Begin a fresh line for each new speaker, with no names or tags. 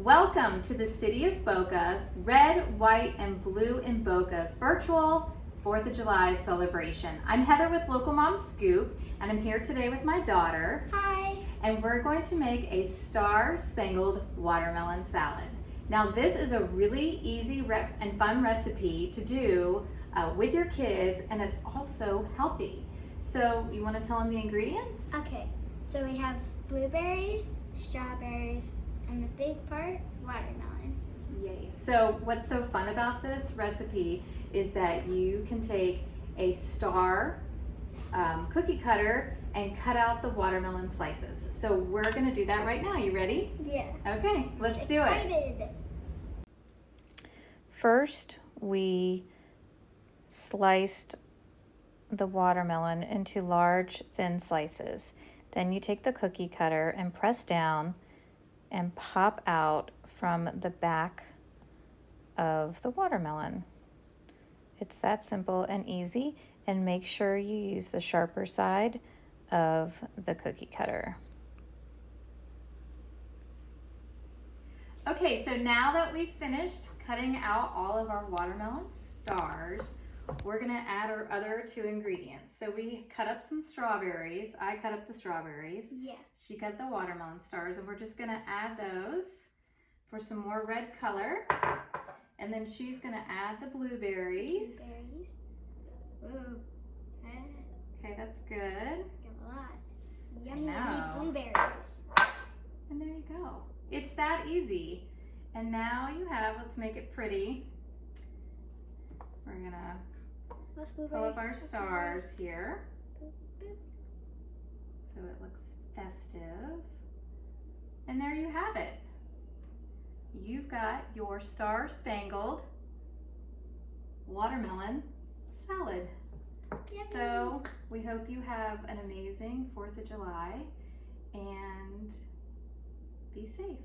Welcome to the city of Boca, red, white, and blue in Boca's virtual 4th of July celebration. I'm Heather with Local Mom Scoop, and I'm here today with my daughter.
Hi.
And we're going to make a Star Spangled Watermelon Salad. Now this is a really easy and fun recipe to do with your kids, and it's also healthy. So you want to tell them the ingredients?
Okay, so we have blueberries, strawberries, and the big part, watermelon.
Yay. So what's so fun about this recipe is that you can take a Star cookie cutter and cut out the watermelon slices. So we're gonna do that right now. You ready?
Yeah.
Okay, let's do it.
First, we sliced the watermelon into large, thin slices. Then you take the cookie cutter and press down and pop out from the back of the watermelon. It's that simple and easy, and make sure you use the sharper side of the cookie cutter.
Okay, so now that we've finished cutting out all of our watermelon stars, we're gonna add our other two ingredients. So we cut up some strawberries. I cut up the strawberries.
Yeah.
She cut the watermelon stars, and we're just gonna add those for some more red color. And then she's gonna add the blueberries.
Blueberries. Ooh.
Okay, that's good.
Got a lot. Yummy,
know.
yummy blueberries.
And there you go. It's that easy. And now you have, let's make it pretty. We're gonna pull up our stars here.
Boop, boop.
So it looks festive. And there you have it. You've got your Star Spangled Watermelon Salad.
Yummy.
So we hope you have an amazing 4th of July and be safe.